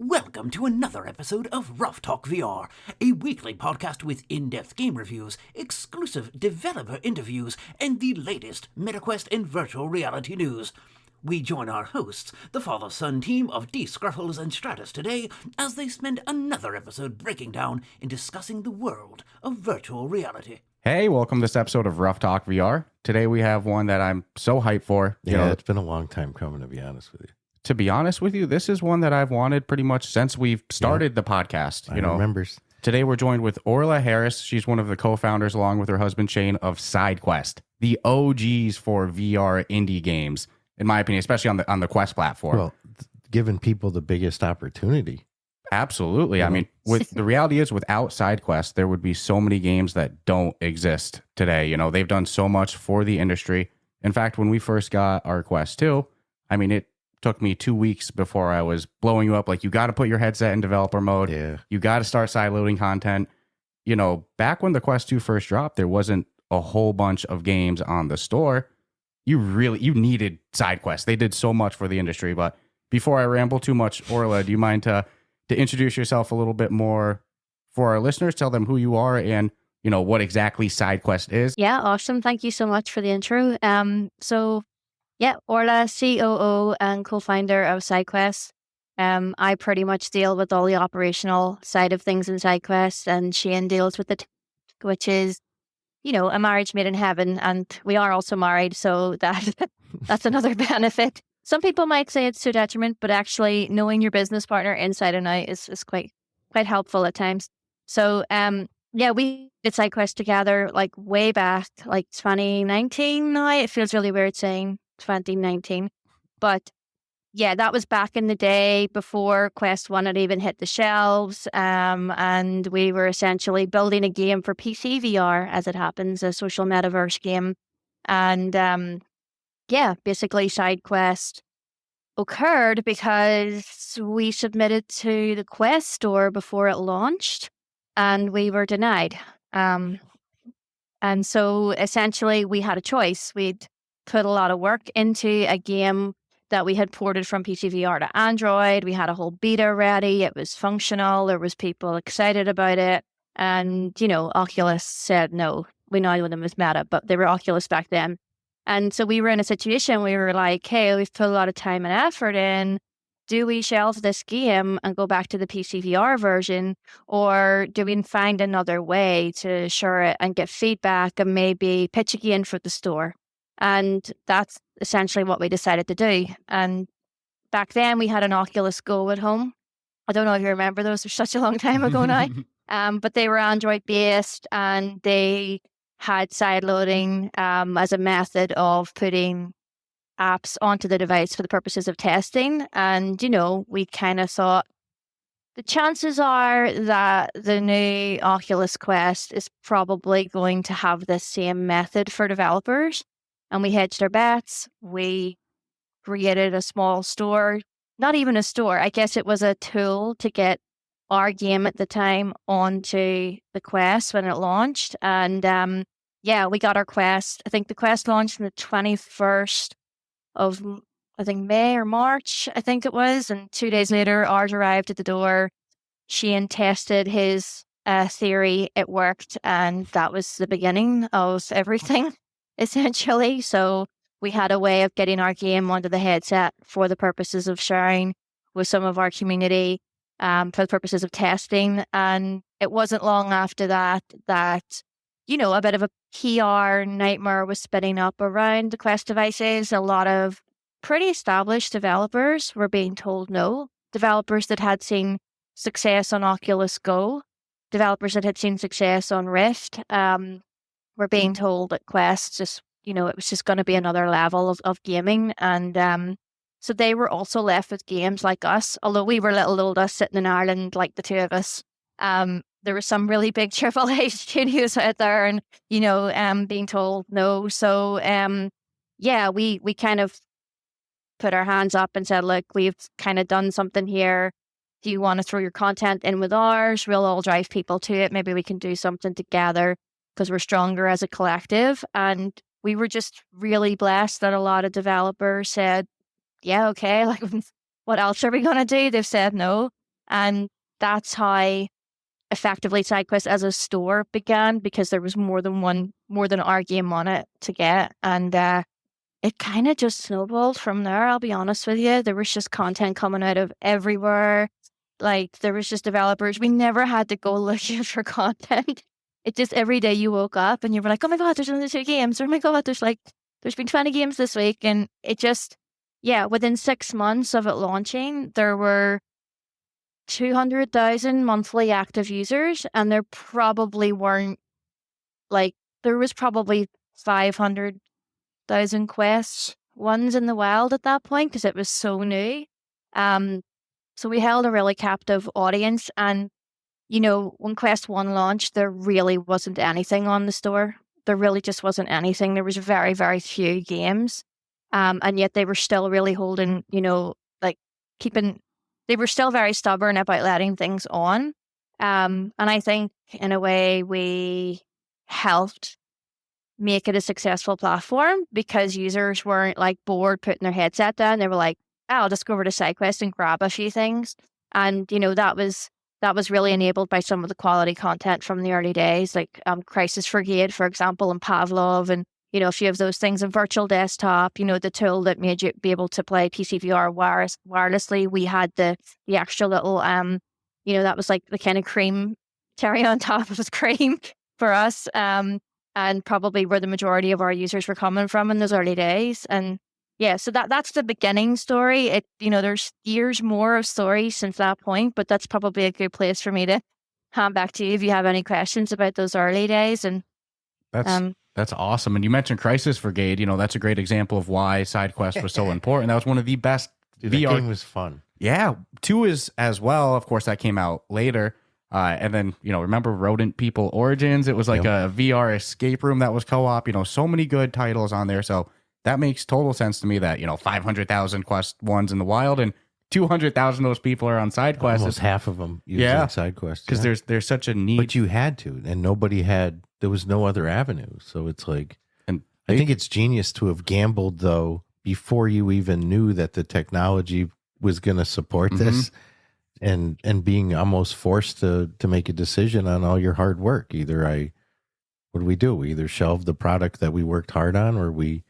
Welcome to another episode of Ruff Talk VR, a weekly podcast with in-depth game reviews, exclusive developer interviews, and the latest MetaQuest and virtual reality news. We join our hosts, the father-son team of D. Scruffles and Stratus today, as they spend another episode breaking down and discussing the world of virtual reality. Hey, welcome to this episode of Ruff Talk VR. Today we have one that I'm so hyped for. It's been a long time coming, to be honest with you. To be honest with you, this is one that I've wanted pretty much since we've started the podcast. I remember. Today we're joined with Orla Harris. She's one of the co-founders, along with her husband Shane, of SideQuest, the OGs for VR indie games, in my opinion, especially on the Quest platform. Well, giving people the biggest opportunity. Absolutely. I mean, the reality is, without SideQuest, there would be so many games that don't exist today. You know, they've done so much for the industry. In fact, when we first got our Quest 2, I mean, it took me 2 weeks before I was blowing you up. Like, you got to put your headset in developer mode. Yeah. You got to start sideloading content. You know, back when the Quest 2 first dropped, there wasn't a whole bunch of games on the store. You needed SideQuest. They did so much for the industry. But before I ramble too much, Orla, do you mind to introduce yourself a little bit more for our listeners? Tell them who you are and, you know, what exactly SideQuest is. Yeah, awesome. Thank you so much for the intro. Orla, COO and co-founder of SideQuest. I pretty much deal with all the operational side of things in SideQuest, and Shane deals with it, which is, you know, a marriage made in heaven, and we are also married, so that's another benefit. Some people might say it's to detriment, but actually knowing your business partner inside and out is quite helpful at times. So, we did SideQuest together like way back, like 2019 now. It feels really weird saying 2019. But yeah, that was back in the day before Quest 1 had even hit the shelves. And we were essentially building a game for PC VR, as it happens, a social metaverse game. And basically SideQuest occurred because we submitted to the Quest store before it launched and we were denied. And so essentially we had a choice. We'd put a lot of work into a game that we had ported from PC VR to Android. We had a whole beta ready. It was functional. There was people excited about it. And, you know, Oculus said no. We know them as Meta, but they were Oculus back then. And so we were in a situation where we were like, hey, we've put a lot of time and effort in. Do we shelve this game and go back to the PC VR version? Or do we find another way to share it and get feedback and maybe pitch a game for the store? And that's essentially what we decided to do. And back then we had an Oculus Go at home. I don't know if you remember those. They're such a long time ago now. But they were Android based and they had sideloading as a method of putting apps onto the device for the purposes of testing. And, you know, we kind of thought the chances are that the new Oculus Quest is probably going to have the same method for developers. And we hedged our bets. We created a small store, not even a store. I guess it was a tool to get our game at the time onto the Quest when it launched. And we got our Quest. I think the Quest launched on the 21st of, May or March, I think it was. And 2 days later, ours arrived at the door. Shane tested his theory. It worked. And that was the beginning of everything, essentially. So we had a way of getting our game onto the headset for the purposes of sharing with some of our community, for the purposes of testing. And it wasn't long after that, you know, a bit of a PR nightmare was spinning up around the Quest devices. A lot of pretty established developers were being told no. Developers that had seen success on Oculus Go, developers that had seen success on Rift, were being told that Quest just, you know, it was just going to be another level of gaming. And so they were also left with games like us, although we were little old us sitting in Ireland, like the two of us. There were some really big AAA studios out there and, you know, being told no. So, we kind of put our hands up and said, look, we've kind of done something here. Do you want to throw your content in with ours? We'll all drive people to it. Maybe we can do something together because we're stronger as a collective. And we were just really blessed that a lot of developers said, yeah, okay, like, what else are we going to do? They've said no. And that's how effectively SideQuest as a store began, because there was more than our game on it to get. And it kind of just snowballed from there, I'll be honest with you. There was just content coming out of everywhere. Like, there was just developers. We never had to go looking for content. It just, every day you woke up and you were like, oh my God, there's only 2 games. Oh my God, there's been 20 games this week. And it just, within 6 months of it launching, there were 200,000 monthly active users, and there probably weren't, like, there was probably 500,000 Quest ones in the wild at that point, because it was so new. So we held a really captive audience, and when Quest 1 launched, there really wasn't anything on the store. There really just wasn't anything. There was very, very few games. And yet they were still really holding, they were still very stubborn about letting things on. And I think in a way we helped make it a successful platform, because users weren't like bored putting their headset down. They were like, I'll just go over to SideQuest and grab a few things. And, that was really enabled by some of the quality content from the early days, like Crisis for Gade, for example, and Pavlov, and, a few of those things. And Virtual Desktop, the tool that made you be able to play PCVR wirelessly. We had the extra little, that was like the kind of cream, cherry on top of cream for us. And probably where the majority of our users were coming from in those early days. And so that's the beginning story. There's years more of stories since that point, but that's probably a good place for me to hand back to you if you have any questions about those early days. And that's awesome. And you mentioned Crisis for Gade. That's a great example of why SideQuest was so important. That was one of the best Dude, VR. That game was fun. Yeah, 2 is as well. Of course, that came out later. And then, remember Rodent People Origins? It was like a VR escape room that was co-op. So many good titles on there. So that makes total sense to me that, 500,000 Quest 1s in the wild and 200,000 of those people are on SideQuest. Almost half of them using SideQuest. Because there's such a need. But you had to, and there was no other avenue. So it's like, and I think it's genius to have gambled, though, before you even knew that the technology was going to support this, and being almost forced to make a decision on all your hard work. What do? We either shelve the product that we worked hard on, or we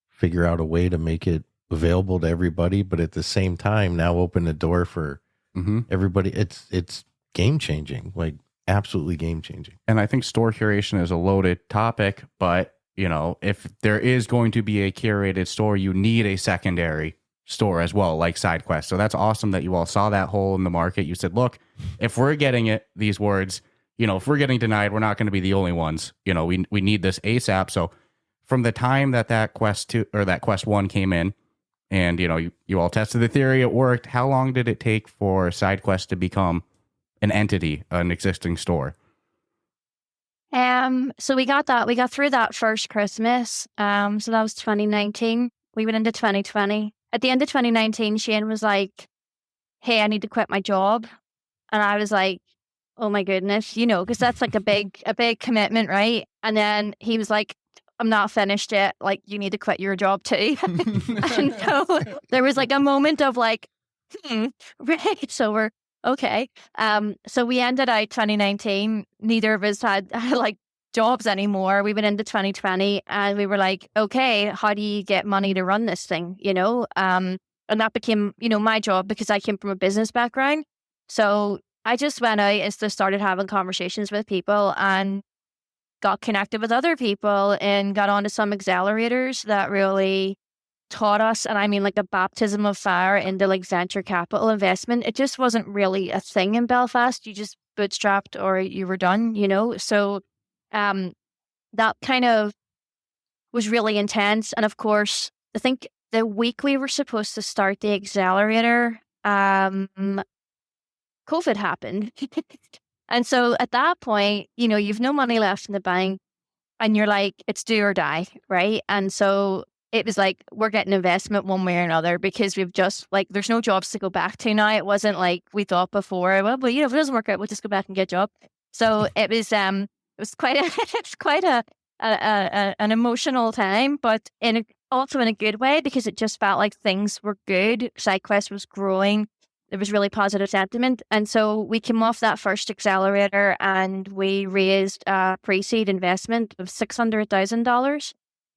figure out a way to make it available to everybody, but at the same time now open the door for everybody. It's game changing, like absolutely game changing. And I think store curation is a loaded topic, but if there is going to be a curated store, you need a secondary store as well, like SideQuest. So that's awesome that you all saw that hole in the market. You said, look, if we're getting these words, if we're getting denied, we're not going to be the only ones. We need this ASAP. So from the time that Quest 2 or that Quest 1 came in, and you all tested the theory, it worked, how long did it take for SideQuest to become an entity, an existing store? So we got through that first Christmas. So that was 2019. We went into 2020. At the end of 2019, Shane was like, hey, I need to quit my job. And I was like, oh my goodness, because that's like a big commitment, right? And then he was like, I'm not finished yet. Like, you need to quit your job too. And so there was like a moment of like, right. So we're okay. So we ended out 2019. Neither of us had like jobs anymore. We went into 2020 and we were like, okay, how do you get money to run this thing? And that became, my job, because I came from a business background. So I just went out and started having conversations with people and got connected with other people and got onto some accelerators that really taught us, and I mean like a baptism of fire into like venture capital investment. It just wasn't really a thing in Belfast. You just bootstrapped or you were done, So that kind of was really intense. And of course, I think the week we were supposed to start the accelerator, COVID happened. And so at that point, you've no money left in the bank and you're like, it's do or die, right? And so it was like, we're getting investment one way or another, because we've just like, there's no jobs to go back to now. It wasn't like we thought before, well, if it doesn't work out, we'll just go back and get a job. So it was quite an emotional time, but also in a good way, because it just felt like things were good. SideQuest was growing. there was really positive sentiment. And so we came off that first accelerator and we raised a pre-seed investment of $600,000, I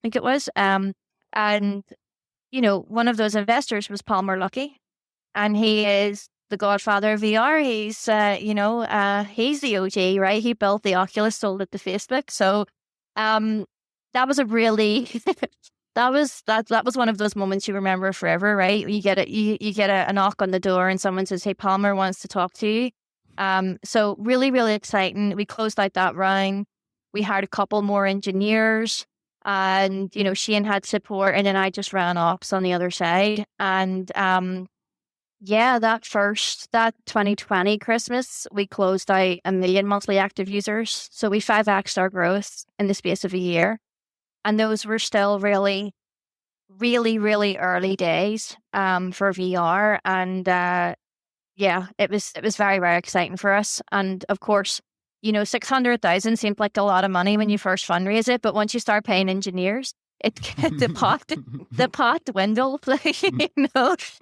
think it was. And, one of those investors was Palmer Luckey, and he is the godfather of VR. He's, he's the OG, right? He built the Oculus, sold it to Facebook. So that was a really... That was one of those moments you remember forever, right? You get a knock on the door and someone says, "Hey, Palmer wants to talk to you." So really, really exciting. We closed out that round. We hired a couple more engineers, and Shane had support, and then I just ran ops on the other side. And that 2020 Christmas, we closed out 1 million monthly active users. So we 5x'd our growth in the space of a year. And those were still really, really, really early days for VR. And it was very, very exciting for us. And of course, 600,000 seemed like a lot of money when you first fundraise it, but once you start paying engineers, the pot dwindles.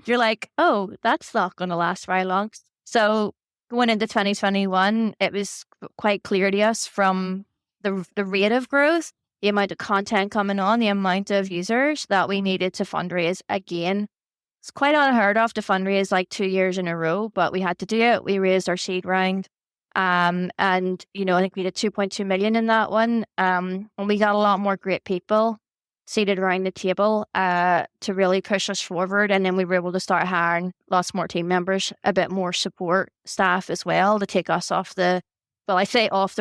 You're like, oh, that's not going to last very long. So going into 2021, it was quite clear to us from the rate of growth, the amount of content coming on, the amount of users, that we needed to fundraise again. It's quite unheard of to fundraise like 2 years in a row, but we had to do it. We raised our seed round. And, I think we did 2.2 million in that one. And we got a lot more great people seated around the table to really push us forward. And then we were able to start hiring lots more team members, a bit more support staff as well to take us off the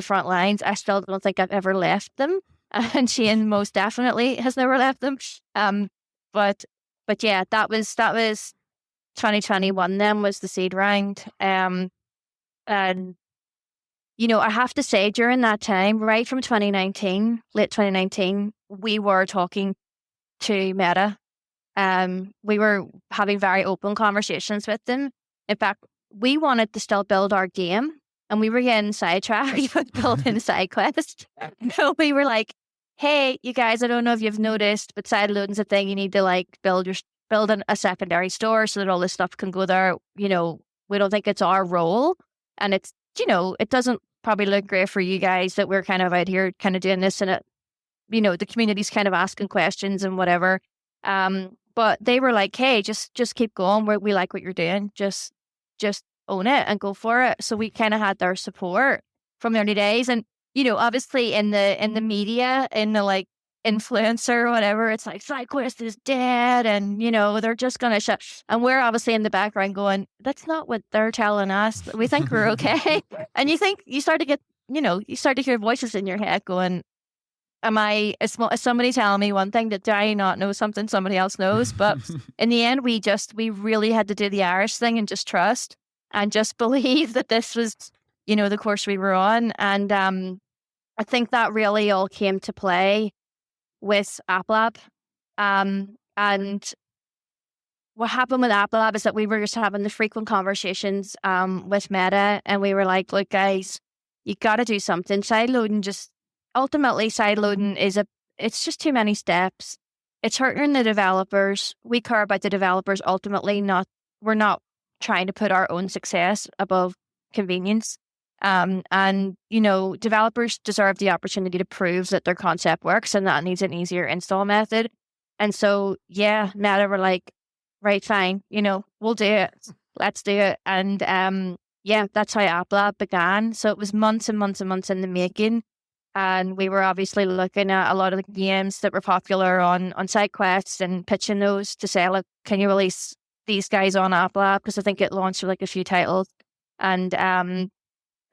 front lines. I still don't think I've ever left them. And Shane most definitely has never left them. But yeah, that was 2021 then was the seed round. And, I have to say during that time, right from late 2019, we were talking to Meta. We were having very open conversations with them. In fact, we wanted to still build our game, and we were getting sidetracked with building SideQuest. So we were like, hey, you guys, I don't know if you've noticed, but sideloading's a thing. You need to build a secondary store so that all this stuff can go there. We don't think it's our role. And it's, it doesn't probably look great for you guys that we're kind of out here kind of doing this, and the community's kind of asking questions and whatever. But they were like, hey, just keep going. We like what you're doing. Just own it and go for it. So we kind of had their support from the early days. And, obviously in the media, in the influencer or whatever, it's like SideQuest is dead and, they're just going to shut. And we're obviously in the background going, that's not what they're telling us. We think we're okay. And you start to hear voices in your head going, is somebody telling me one thing that do I not know something somebody else knows? But in the end, we really had to do the Irish thing and just trust and just believe that this was, the course we were on. And I think that really all came to play with AppLab. And what happened with AppLab is that we were just having the frequent conversations with Meta, and we were like, look, guys, you got to do something. Sideloading it's just too many steps. It's hurting the developers. We care about the developers ultimately, we're not trying to put our own success above convenience. And developers deserve the opportunity to prove that their concept works, and that needs an easier install method. And so, yeah, Meta were like, right, fine, we'll do it. Let's do it. And that's how AppLab began. So it was months and months and months in the making. And we were obviously looking at a lot of the games that were popular on SideQuest and pitching those to say, look, can you release these guys on AppLab? Because I think it launched with a few titles. And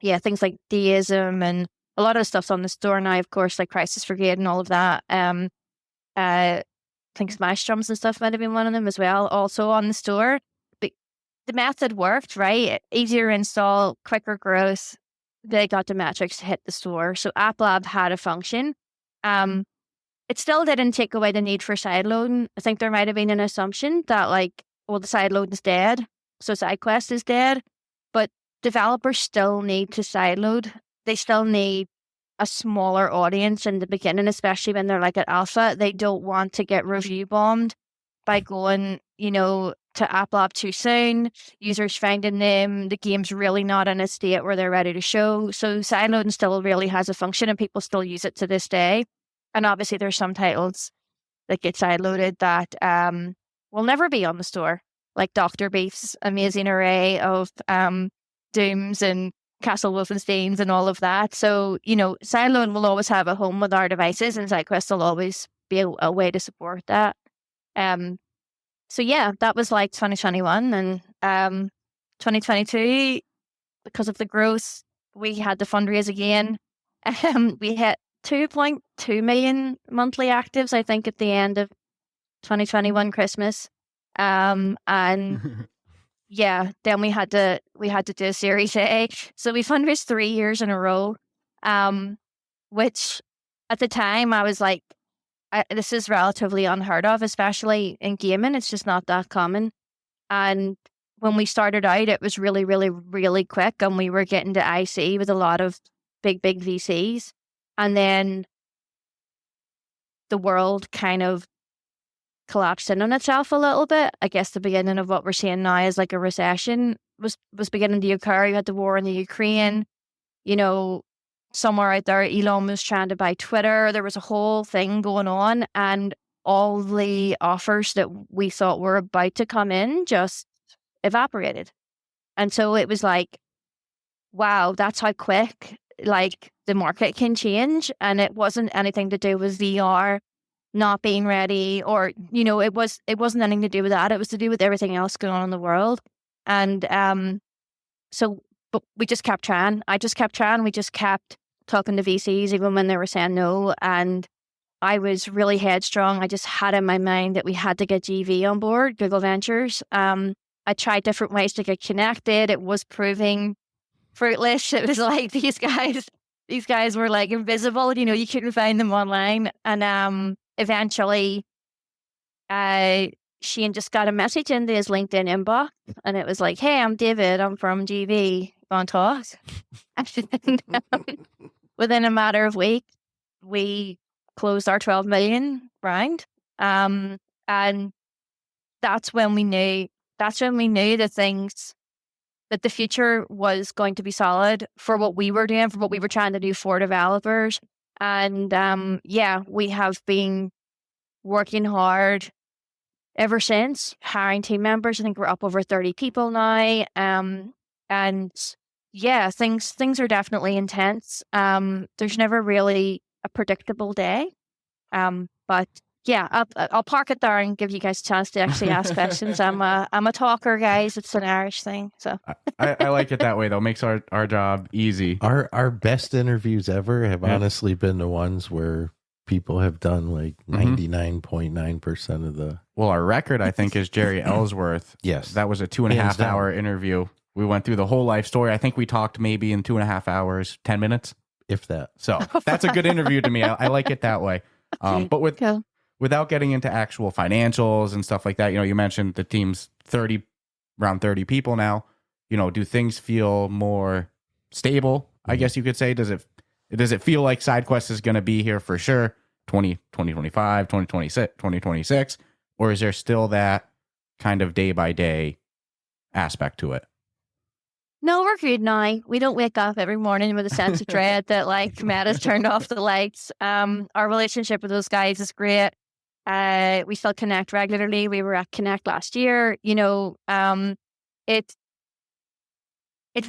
things like Deism and a lot of stuff's on the store now, of course, like Crisis for Gade and all of that. I think Smash Drums and stuff might have been one of them as well, also on the store. But the method worked, right? Easier install, quicker growth. They got the metrics to hit the store. So AppLab had a function. It still didn't take away the need for sideloading. I think there might have been an assumption that the sideloading is dead, so SideQuest is dead. But developers still need to sideload. They still need a smaller audience in the beginning, especially when they're at alpha. They don't want to get review bombed by going, Apple App too soon, users finding them, the game's really not in a state where they're ready to show. So sideloading still really has a function and people still use it to this day. And obviously there's some titles that get sideloaded that will never be on the store, like Dr. Beef's amazing array of Dooms and Castle Wolfensteins and all of that. So, sideloading will always have a home with our devices, and SideQuest will always be a way to support that. So yeah, that was like 2021, and 2022, because of the growth, we had to fundraise again. We hit 2.2 million monthly actives, I think, at the end of 2021 Christmas. And yeah, then we had to do a Series A. So we fundraised 3 years in a row, which at the time I was like, this is relatively unheard of, especially in gaming. It's just not that common. And when we started out, it was really, really, really quick, and we were getting to IC with a lot of big VCs. And then the world kind of collapsed in on itself a little bit. I guess the beginning of what we're seeing now is like a recession was beginning to occur. You had the war in the Ukraine, somewhere out there, Elon was trying to buy Twitter. There was a whole thing going on, and all the offers that we thought were about to come in just evaporated. And so it was like, wow, that's how quick like the market can change. And it wasn't anything to do with VR not being ready, or it wasn't anything to do with that. It was to do with everything else going on in the world. And but we just kept trying. I just kept trying. We just kept talking to VCs even when they were saying no. And I was really headstrong. I just had in my mind that we had to get GV on board, Google Ventures. I tried different ways to get connected. It was proving fruitless. It was like these guys were like invisible. You couldn't find them online. And eventually, Shane just got a message into his LinkedIn inbox, and it was like, "Hey, I'm David. I'm from GV. Want to talk?" And within a matter of weeks, we closed our 12 million round, and that's when we knew that the future was going to be solid for what we were doing, for what we were trying to do for developers. And we have been working hard ever since, hiring team members. I think we're up over 30 people now. And yeah, things are definitely intense. There's never really a predictable day. But yeah, I'll park it there and give you guys a chance to actually ask questions. I'm a talker, guys. It's an Irish thing. So I like it that way though. Makes our job easy. Our best interviews ever have honestly been the ones where people have done like 99.9% of the. Well, our record, I think, is Jerry Ellsworth. Yes. That was a 2.5 hour interview. We went through the whole life story. I think we talked maybe in 2.5 hours, 10 minutes. If that. So that's a good interview to me. I like it that way. But without getting into actual financials and stuff like that, you mentioned the team's around 30 people now. Do things feel more stable? I guess you could say. Does it feel like SideQuest is going to be here for sure 2025, 2026, or is there still that kind of day by day aspect to it? No, we're good now. We don't wake up every morning with a sense of dread that like Meta's turned off the lights. Our relationship with those guys is great. We still connect regularly. We were at Connect last year. It's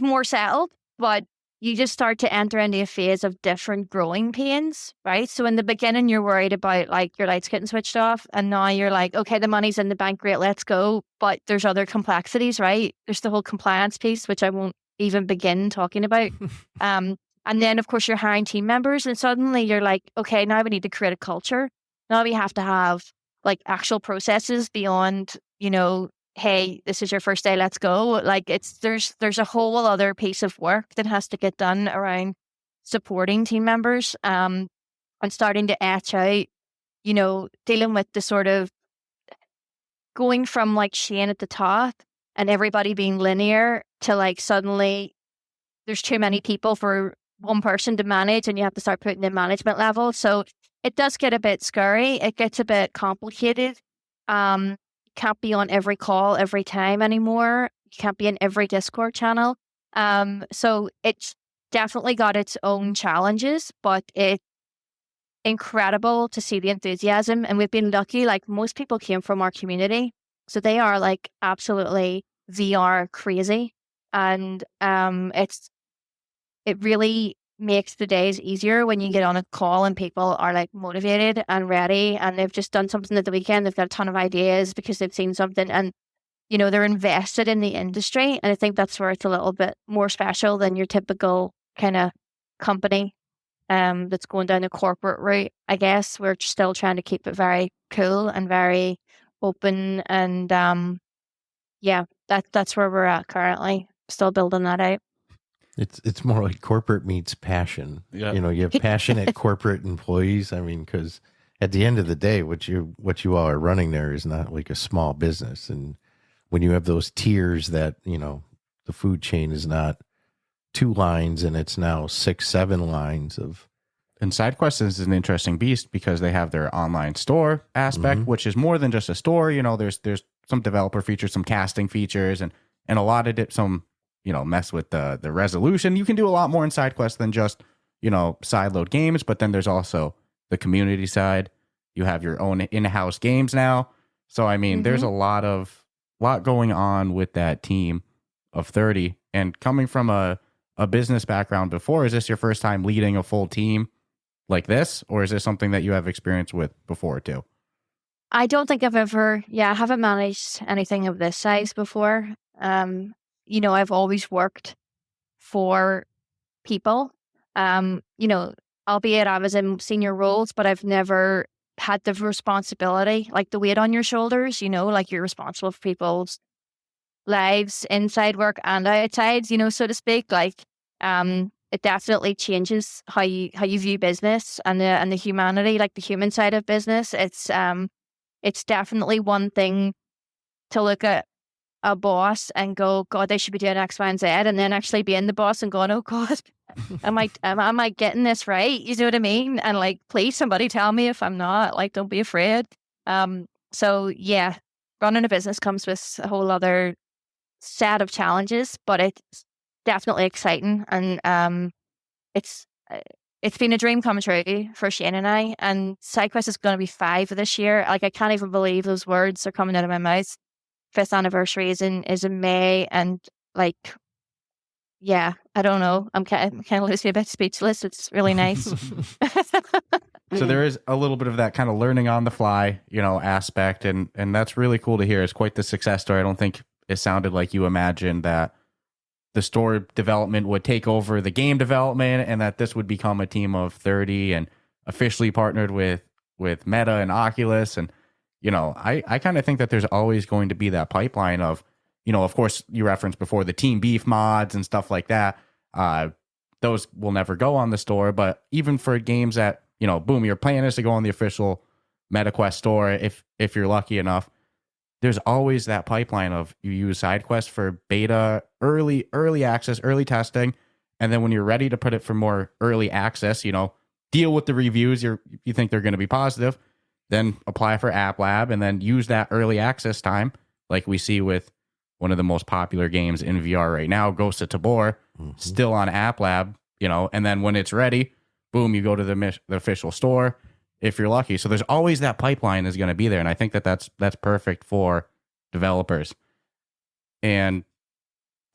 more settled, but you just start to enter into a phase of different growing pains, right? So in the beginning, you're worried about like your lights getting switched off, and now you're like, okay, the money's in the bank, great, let's go. But there's other complexities, right? There's the whole compliance piece, which I won't even begin talking about. And then, of course, you're hiring team members, and suddenly you're like, okay, now we need to create a culture. Now we have to have like actual processes beyond, hey, this is your first day, let's go. Like there's a whole other piece of work that has to get done around supporting team members, and starting to etch out, dealing with the sort of going from like Shane at the top and everybody being linear to like suddenly there's too many people for one person to manage, and you have to start putting in management level. So it does get a bit scary. It gets a bit complicated. can't be on every call every time anymore. You can't be in every Discord channel. So it's definitely got its own challenges, but it's incredible to see the enthusiasm. And we've been lucky, like most people came from our community. So they are like absolutely VR crazy. And it really makes the days easier when you get on a call and people are like motivated and ready and they've just done something at the weekend. They've got a ton of ideas because they've seen something and, you know, they're invested in the industry. And I think that's where it's a little bit more special than your typical kind of company that's going down the corporate route. I guess we're still trying to keep it very cool and very open. And that's where we're at currently. Still building that out. It's more like corporate meets passion. Yeah. You know, you have passionate corporate employees. I mean, because at the end of the day, what you all are running there is not like a small business. And when you have those tiers that, you know, the food chain is not 2 lines and it's now 6, 7 lines of. And SideQuest is an interesting beast because they have their online store aspect, which is more than just a store. You know, there's some developer features, some casting features, and a lot of some, you know, mess with the resolution. You can do a lot more in SideQuest than just, you know, sideload games, but then there's also the community side. You have your own in-house games now. So, I mean, there's a lot going on with that team of 30. And coming from a business background before, is this your first time leading a full team like this? Or is this something that you have experience with before too? I don't think I've ever, I haven't managed anything of this size before. You know, I've always worked for people, you know, albeit I was in senior roles, but I've never had the responsibility, like the weight on your shoulders, you know, like you're responsible for people's lives inside work and outside, you know, so to speak. Like, it definitely changes how you view business and the humanity, like the human side of business. It's definitely one thing to look at a boss and go, God, they should be doing X, Y, and Z, and then actually being the boss and going, oh God, am I getting this right? You know what I mean? And like, please, somebody tell me if I'm not. Like, don't be afraid. So yeah, running a business comes with a whole other set of challenges, but it's definitely exciting, and it's been a dream come true for Shane and I. And SideQuest is going to be 5 this year. Like, I can't even believe those words are coming out of my mouth. 5th anniversary is in May, and like, yeah, I don't know. I'm kind of losing a bit speechless. It's really nice. So there is a little bit of that kind of learning on the fly, you know, aspect, and that's really cool to hear. It's quite the success story. I don't think it sounded like you imagined that the store development would take over the game development, and that this would become a team of 30 and officially partnered with Meta and Oculus. And you know, I kind of think that there's always going to be that pipeline of, you know, of course, you referenced before the Team Beef mods and stuff like that. Those will never go on the store. But even for games that, you know, boom, your plan is to go on the official MetaQuest store if you're lucky enough. There's always that pipeline of you use SideQuest for beta, early access, early testing. And then when you're ready to put it for more early access, you know, deal with the reviews you think they're going to be positive. Then apply for App Lab and then use that early access time, like we see with one of the most popular games in VR right now, Ghost of Tabor, still on App Lab, you know, and then when it's ready, boom, you go to the official store if you're lucky. So there's always that pipeline is going to be there. And I think that's perfect for developers. And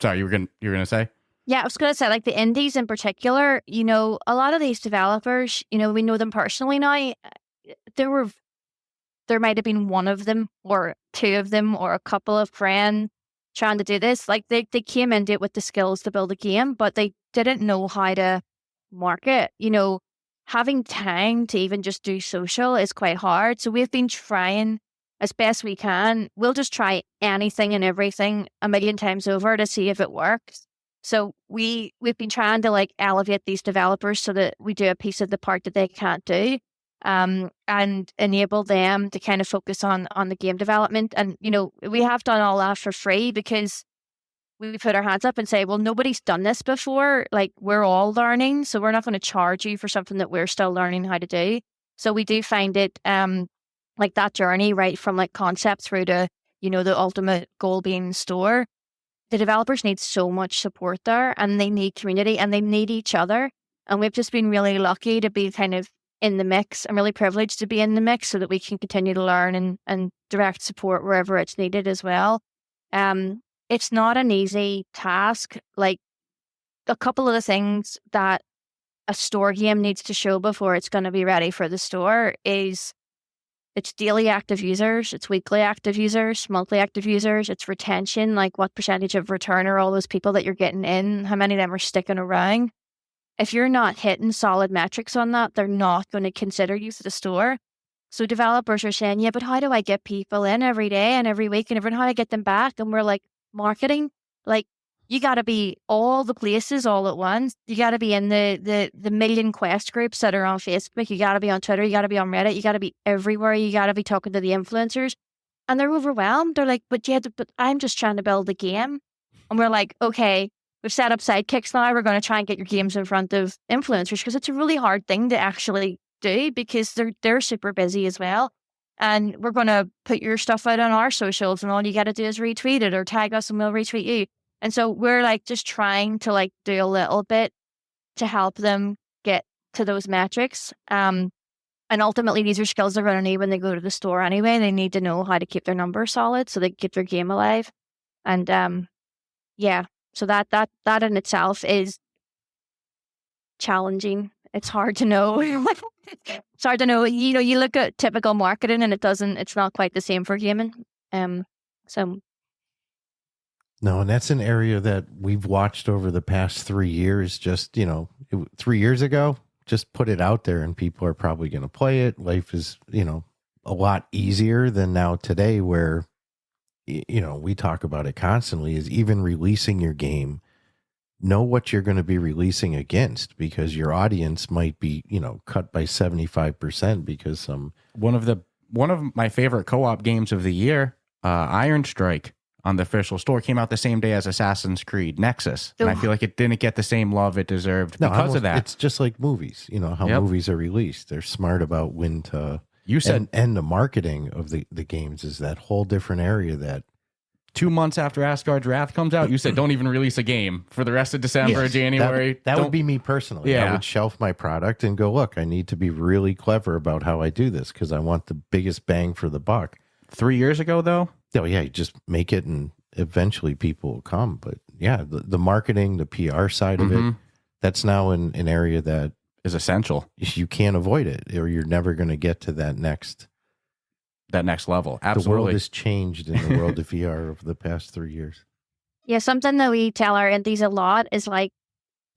sorry, you were going to say? Yeah, I was going to say, like the indies in particular, you know, a lot of these developers, you know, we know them personally now. There might have been one of them or 2 of them or a couple of friends trying to do this. Like they came into it with the skills to build a game, but they didn't know how to market. You know, having time to even just do social is quite hard. So we've been trying as best we can. We'll just try anything and everything a million times over to see if it works. So we've been trying to like elevate these developers so that we do a piece of the part that they can't do. And enable them to kind of focus on the game development. And, you know, we have done all that for free because we put our hands up and say, well, nobody's done this before. Like, we're all learning, so we're not going to charge you for something that we're still learning how to do. So we do find it like that journey right from like concept through to the ultimate goal being store. The developers need so much support there, and they need community, and they need each other. And we've just been really lucky to be kind of in the mix. I'm really privileged to be in the mix so that we can continue to learn and direct support wherever it's needed as well. It's not an easy task. Like, a couple of the things that a store game needs to show before it's going to be ready for the store is it's daily active users, it's weekly active users, monthly active users, it's retention, like what percentage of return are all those people that you're getting in, how many of them are sticking around. If you're not hitting solid metrics on that, they're not going to consider you for the store. So developers are saying, yeah, but how do I get people in every day and every week and how do I get them back? And we're like, marketing, like, you got to be all the places all at once. You got to be in the million quest groups that are on Facebook. You got to be on Twitter. You got to be on Reddit. You got to be everywhere. You got to be talking to the influencers. And they're overwhelmed. They're like, but I'm just trying to build a game. And we're like, okay, we've set up sidekicks now. We're going to try and get your games in front of influencers because it's a really hard thing to actually do because they're super busy as well. And we're going to put your stuff out on our socials and all you got to do is retweet it or tag us and we'll retweet you. And so we're like just trying to like do a little bit to help them get to those metrics. And ultimately these are skills they're going to need when they go to the store anyway. They need to know how to keep their numbers solid so they can keep their game alive. And so that in itself is challenging. It's hard to know. It's hard to know. You look at typical marketing and it's not quite the same for gaming. No, and that's an area that we've watched over the past 3 years. Just, 3 years ago, just put it out there and people are probably going to play it. Life is, a lot easier than now today where, we talk about it constantly is even releasing your game. Know what you're going to be releasing against because your audience might be, cut by 75% because one of my favorite co-op games of the year, Iron Strike, on the official store came out the same day as Assassin's Creed Nexus. And I feel like it didn't get the same love it deserved because of that. It's just like movies, how movies are released. They're smart about when to... You said... And the marketing of the games is that whole different area that... 2 months after Asgard's Wrath comes out, you said don't even release a game for the rest of December or January. That would be me personally. Yeah. I would shelf my product and go, look, I need to be really clever about how I do this because I want the biggest bang for the buck. 3 years ago, though? Oh, yeah, you just make it and eventually people will come. But yeah, the marketing, the PR side of it, that's now an area that is essential. You can't avoid it or you're never going to get to that next level. Absolutely. The world has changed in the world of VR over the past 3 years. Yeah, something that we tell our indies a lot is like,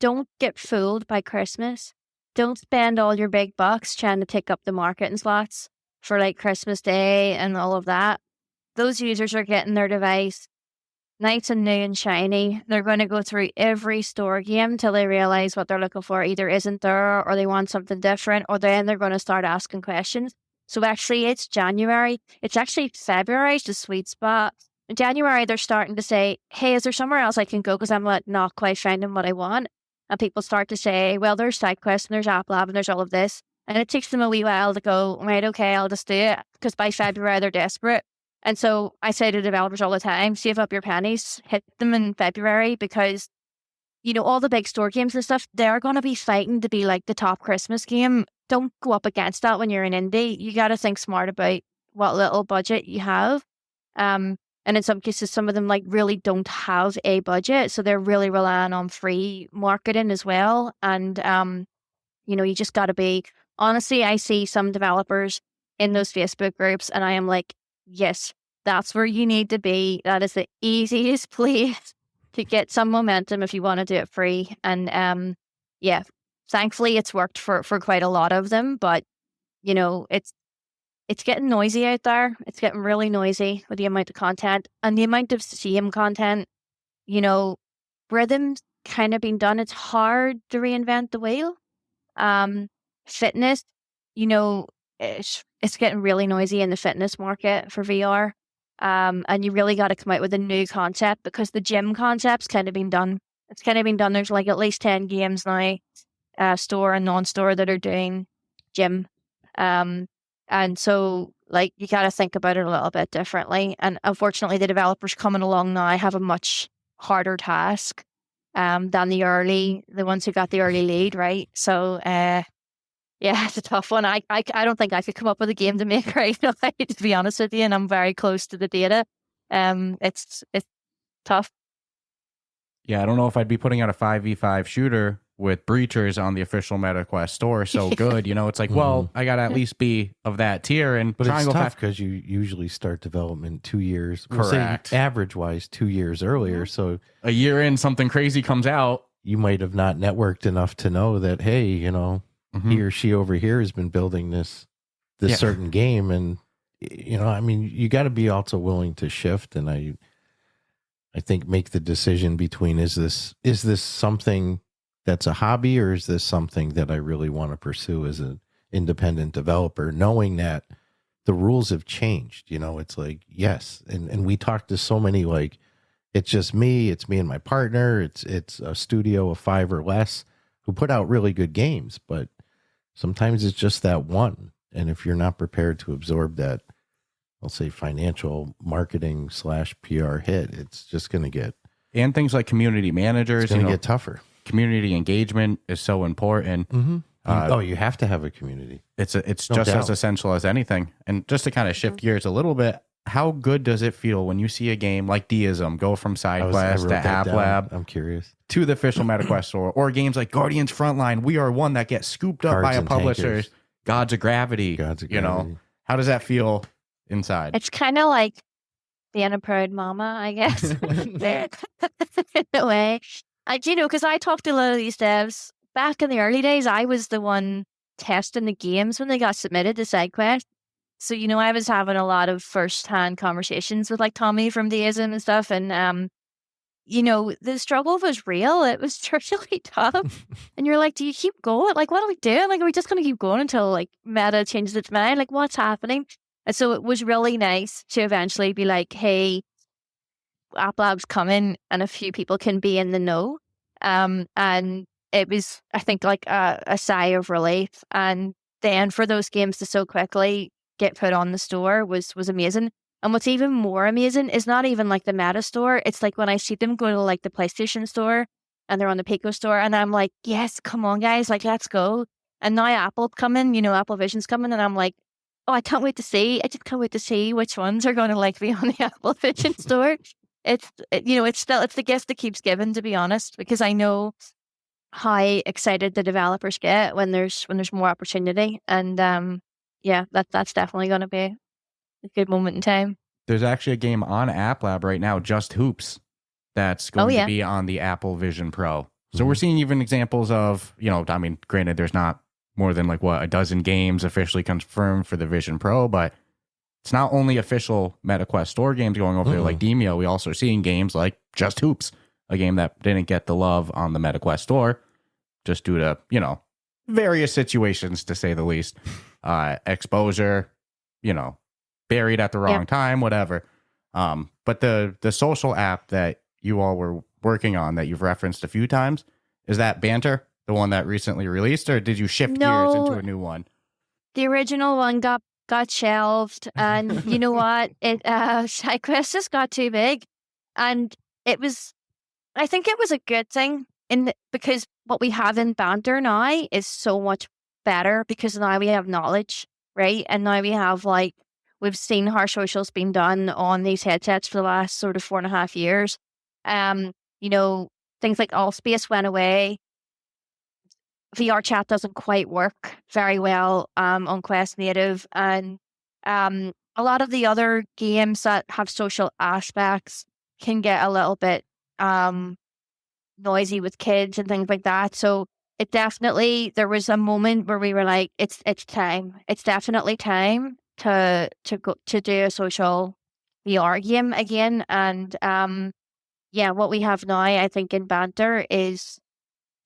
don't get fooled by Christmas. Don't spend all your big bucks trying to take up the marketing slots for like Christmas Day and all of that. Those users are getting their device nice and new and shiny. They're going to go through every store game till they realize what they're looking for either isn't there or they want something different, or then they're going to start asking questions. So actually it's January. It's actually February's the sweet spot. In January, they're starting to say, hey, is there somewhere else I can go because I'm like not quite finding what I want? And people start to say, well, there's SideQuest and there's App Lab and there's all of this. And it takes them a wee while to go, right, okay, I'll just do it. Because by February, they're desperate. And so I say to developers all the time, save up your pennies, hit them in February because, all the big store games and stuff, they're going to be fighting to be like the top Christmas game. Don't go up against that when you're an indie. You got to think smart about what little budget you have. And in some cases, some of them like really don't have a budget. So they're really relying on free marketing as well. And, you just got to be, honestly, I see some developers in those Facebook groups and I am like, yes, that's where you need to be. That is the easiest place to get some momentum if you want to do it free. And thankfully it's worked for quite a lot of them. But, it's getting noisy out there. It's getting really noisy with the amount of content and the amount of same content. Rhythm's kind of been done. It's hard to reinvent the wheel. Fitness, it's getting really noisy in the fitness market for VR. And you really got to come out with a new concept because the gym concept's kind of been done. It's kind of been done. There's like at least 10 games now, store and non-store, that are doing gym. And so Like, you got to think about it a little bit differently. And unfortunately, the developers coming along now have a much harder task than the ones who got the early lead, right? So, yeah, it's a tough one. I don't think I could come up with a game to make right now, to be honest with you. And I'm very close to the data. It's tough. Yeah, I don't know if I'd be putting out a 5v5 shooter with breachers on the official MetaQuest store so good. You know, it's like, well, I got to at least be of that tier. And but it's Triangle tough because you usually start development 2 years. Correct. Average-wise, 2 years earlier. So a year in, something crazy comes out. You might have not networked enough to know that, hey, you know, he or she over here has been building this certain game. And, you know, I mean, you got to be also willing to shift. And I think make the decision between, is this something that's a hobby, or is this something that I really want to pursue as an independent developer, knowing that the rules have changed. You know, it's like, yes. And we talked to so many, like, it's me and my partner. It's a studio of 5 or less who put out really good games, but sometimes it's just that one. And if you're not prepared to absorb that, I'll say financial marketing / PR hit, it's just going to get, and things like community managers, it's going to get tougher. Community engagement is so important. You have to have a community. It's No just doubt. as essential as anything. And just to kind of shift gears a little bit, how good does it feel when you see a game like Deism go from I SideQuest wrote to that App down. Lab I'm curious. to the official MetaQuest store, or games like Guardians Frontline, We Are One, that get scooped up Cards by a and publisher, Tankers. Gods of Gravity. You know, how does that feel inside? It's kind of like being a proud mama, I guess, in a way. You know, because I talked to a lot of these devs back in the early days. I was the one testing the games when they got submitted to SideQuest. So, you know, I was having a lot of first-hand conversations with like Tommy from Deism and stuff. And, you know, the struggle was real. It was really tough. And you're like, do you keep going? Like, what are we doing? Like, are we just going to keep going until like Meta changes its mind? Like, what's happening? And so it was really nice to eventually be like, hey, App Lab's coming and a few people can be in the know. And it was, I think, like a sigh of relief. And then for those games to so quickly get put on the store was amazing. And what's even more amazing is not even like the Meta store. It's like when I see them go to like the PlayStation store and they're on the Pico store, and I'm like, yes, come on, guys, like, let's go. And now Apple coming, you know, Apple Vision's coming, and I'm like, oh, I just can't wait to see which ones are going to like be on the Apple Vision store. It's the gift that keeps giving, to be honest, because I know how excited the developers get when there's more opportunity. And that's definitely going to be a good moment in time. There's actually a game on App Lab right now, Just Hoops, that's going to be on the Apple Vision Pro. So we're seeing even examples of, you know, I mean, granted, there's not more than like a dozen games officially confirmed for the Vision Pro, but it's not only official MetaQuest store games going over there like Demio. We also are seeing games like Just Hoops, a game that didn't get the love on the MetaQuest store just due to, you know, various situations, to say the least. Exposure, you know, buried at the wrong time, whatever. But the social app that you all were working on that you've referenced a few times, is that Banter, the one that recently released, or did you shift gears into a new one? The original one got shelved, and you know what? SideQuest just got too big, and I think it was a good thing because what we have in Banter now is so much better, because now we have knowledge, right? And now we have we've seen how social's been done on these headsets for the last sort of 4.5 years. You know, things like Allspace went away. VR chat doesn't quite work very well on Quest Native, and a lot of the other games that have social aspects can get a little bit noisy with kids and things like that. So there was a moment where we were like, it's time. It's definitely time to go to do a social VR game again. And what we have now, I think, in Banter is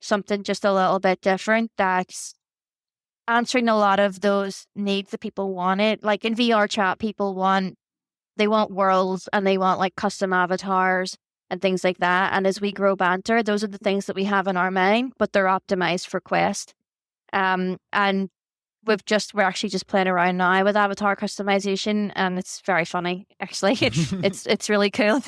something just a little bit different that's answering a lot of those needs that people wanted. Like in VR chat, they want worlds and they want like custom avatars and things like that. And as we grow Banter, those are the things that we have in our mind, but they're optimized for Quest. And we're actually just playing around now with avatar customization, and it's very funny. Actually, it's really cool.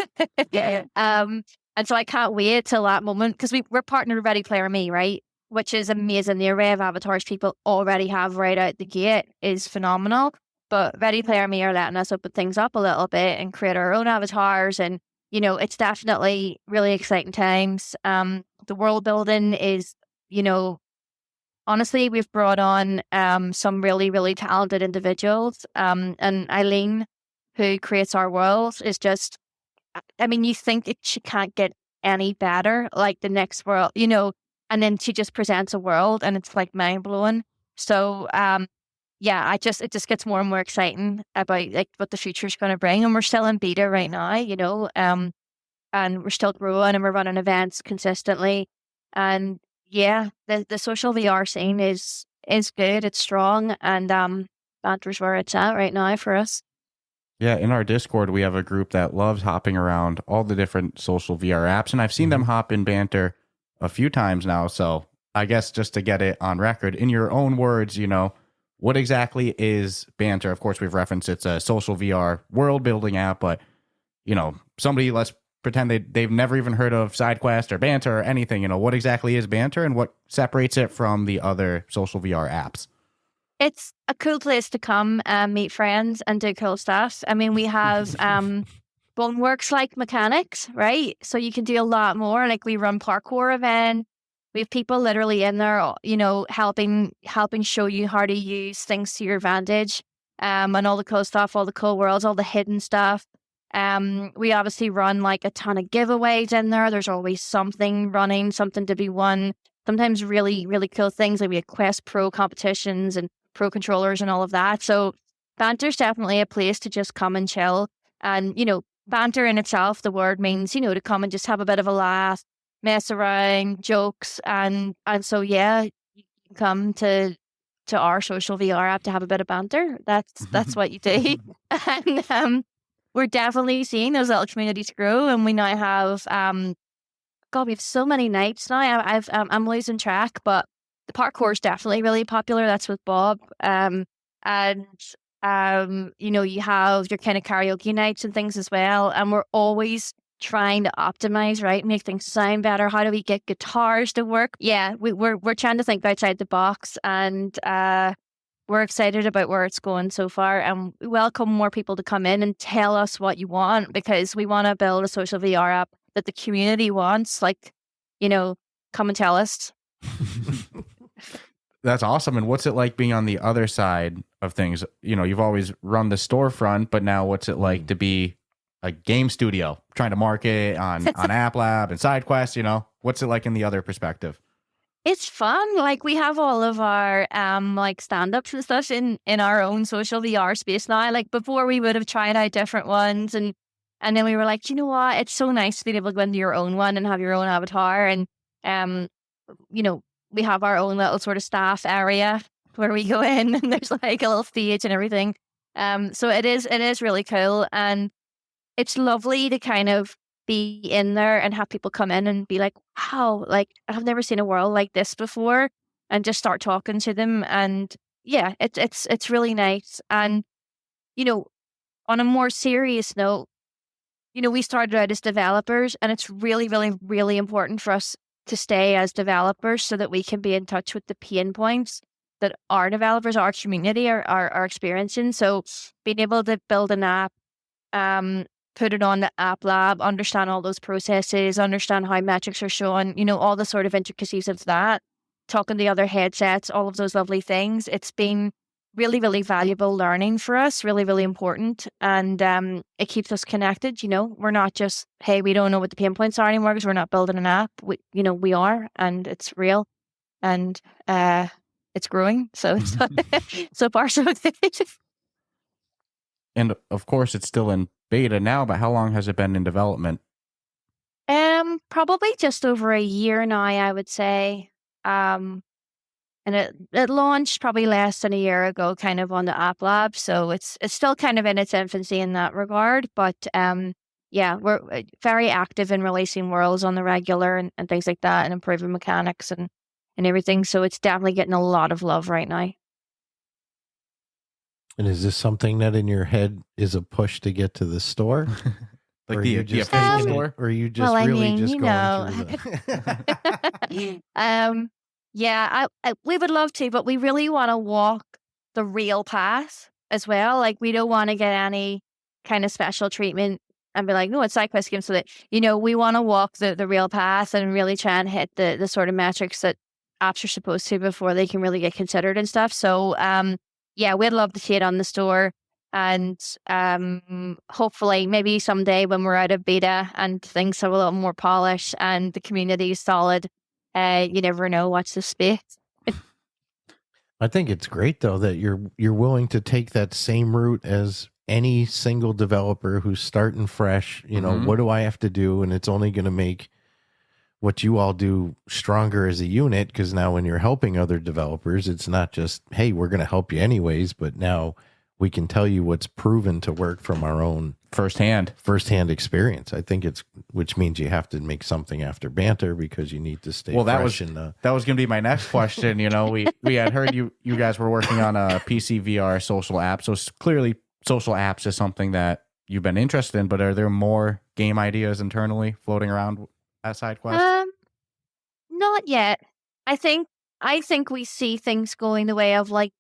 Yeah. And so I can't wait till that moment, because we're partnered with Ready Player Me, right? Which is amazing. The array of avatars people already have right out the gate is phenomenal. But Ready Player Me are letting us open things up a little bit and create our own avatars, and it's definitely really exciting times. The world building is, honestly, we've brought on some really, really talented individuals. And Eileen, who creates our world, is just, you think she can't get any better, like the next world, and then she just presents a world and it's like mind blowing. So, yeah, it just gets more and more exciting about like what the future's going to bring. And we're still in beta right now, and we're still growing and we're running events consistently. And yeah, the social VR scene is good. It's strong, and Banter's where it's at right now for us. Yeah, in our Discord, we have a group that loves hopping around all the different social VR apps, and I've seen them hop in Banter a few times now. So I guess just to get it on record, in your own words, what exactly is Banter? Of course, we've referenced it's a social VR world building app, but somebody, let's pretend they've never even heard of SideQuest or Banter or anything. What exactly is Banter, and what separates it from the other social VR apps? It's a cool place to come and meet friends and do cool stuff. We have Boneworks-like mechanics, right? So you can do a lot more. Like, we run parkour events. We have people literally in there, helping show you how to use things to your advantage, and all the cool stuff, all the cool worlds, all the hidden stuff. We obviously run like a ton of giveaways in there. There's always something running, something to be won. Sometimes really, really cool things, like we have Quest Pro competitions and Pro controllers and all of that. So Banter's definitely a place to just come and chill. And, banter in itself, the word means, to come and just have a bit of a laugh, mess around, jokes. And so, yeah, you can come to our social VR app to have a bit of banter. That's what you do. And we're definitely seeing those little communities grow. And we now have, God, we have so many nights now. I'm losing track, but the parkour is definitely really popular. That's with Bob. And you have your kind of karaoke nights and things as well. And we're always trying to optimize, right? Make things sound better. How do we get guitars to work? Yeah, we're trying to think outside the box, and we're excited about where it's going so far. And we welcome more people to come in and tell us what you want, because we want to build a social VR app that the community wants. Like, come and tell us. That's awesome. And what's it like being on the other side of things? You've always run the storefront, but now what's it like to be a game studio trying to market on App Lab and SideQuest? What's it like in the other perspective? It's fun. Like, we have all of our like stand-ups and stuff in our own social VR space now. Like, before, we would have tried out different ones, and then we were like, you know what? It's so nice to be able to go into your own one and have your own avatar. And we have our own little sort of staff area where we go in, and there's like a little stage and everything. So it is really cool, and it's lovely to kind of be in there and have people come in and be like, wow, like, I've never seen a world like this before, and just start talking to them. And yeah, it's really nice. And on a more serious note, we started out as developers, and it's really, really, really important for us to stay as developers so that we can be in touch with the pain points that our developers, our community are experiencing. So being able to build an app, put it on the App Lab, understand all those processes, understand how metrics are shown, all the sort of intricacies of that, talking to other headsets, all of those lovely things. It's been really, really valuable learning for us, really, really important. And it keeps us connected. We're not just, hey, we don't know what the pain points are anymore because we're not building an app. We are, and it's real, and it's growing. So it's so far so good. And of course, it's still in beta now, but how long has it been in development? Probably just over a year now, I would say. And it launched probably less than a year ago, kind of on the App Lab. So it's still kind of in its infancy in that regard. But yeah, we're very active in releasing worlds on the regular and things like that, and improving mechanics and everything. So it's definitely getting a lot of love right now. And is this something that in your head is a push to get to the store? Like or the you just official taking it- store? Or are you just Well, I really mean, just you going know. through the... Yeah, we would love to, but we really want to walk the real path as well. Like, we don't want to get any kind of special treatment and be like, no, it's SideQuest games. So that, we want to walk the real path and really try and hit the sort of metrics that apps are supposed to before they can really get considered and stuff. So, yeah, we'd love to see it on the store. And hopefully, maybe someday when we're out of beta and things have a little more polish and the community is solid, you never know. Watch this space. I think it's great though that you're willing to take that same route as any single developer who's starting fresh. What do I have to do? And it's only going to make what you all do stronger as a unit, because now when you're helping other developers, it's not just, hey, we're going to help you anyways, but now we can tell you what's proven to work from our own firsthand experience. I think which means you have to make something after Banter because you need to stay fresh. That was going to be my next question. We had heard you guys were working on a PC VR social app. So clearly social apps is something that you've been interested in, but are there more game ideas internally floating around at SideQuest? Not yet. I think we see things going the way of like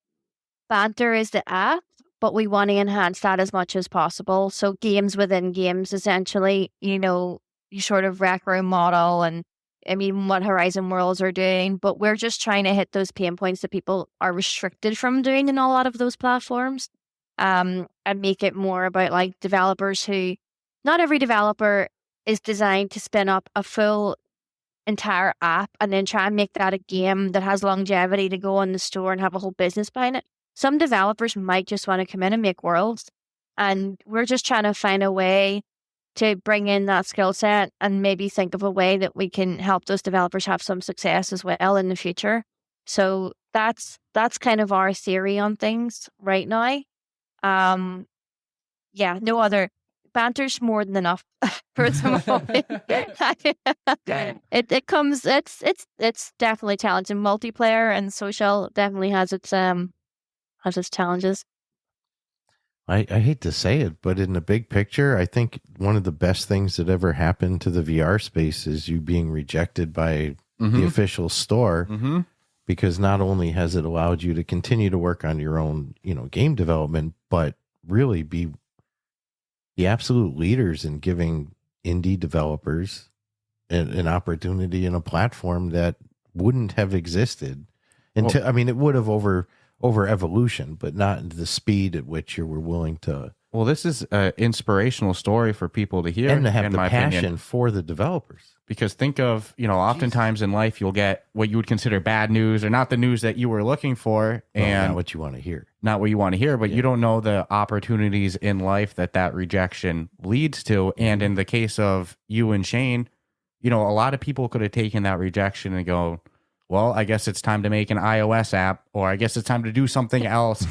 Banter is the app, but we want to enhance that as much as possible. So games within games, essentially, you sort of rec room model and I mean what Horizon Worlds are doing, but we're just trying to hit those pain points that people are restricted from doing in a lot of those platforms. And make it more about like developers who, not every developer is designed to spin up a full entire app and then try and make that a game that has longevity to go in the store and have a whole business behind it. Some developers might just want to come in and make worlds. And we're just trying to find a way to bring in that skill set and maybe think of a way that we can help those developers have some success as well in the future. So that's kind of our theory on things right now. Yeah, no other. Banter's more than enough for the moment. It's definitely challenging. Multiplayer and social definitely has its challenges. I hate to say it, but in the big picture, I think one of the best things that ever happened to the VR space is you being rejected by the official store, because not only has it allowed you to continue to work on your own, game development, but really be the absolute leaders in giving indie developers an opportunity and a platform that wouldn't have existed until, it would have over evolution, but not the speed at which you were willing to. Well, this is an inspirational story for people to hear and to have in the my passion opinion. for the developers. Because think of, oftentimes in life you'll get what you would consider bad news or not the news that you were looking for, and not what you want to hear. Not what you want to hear, but you don't know the opportunities in life that rejection leads to. And in the case of you and Shane, a lot of people could have taken that rejection and go, well, I guess it's time to make an iOS app, or I guess it's time to do something else.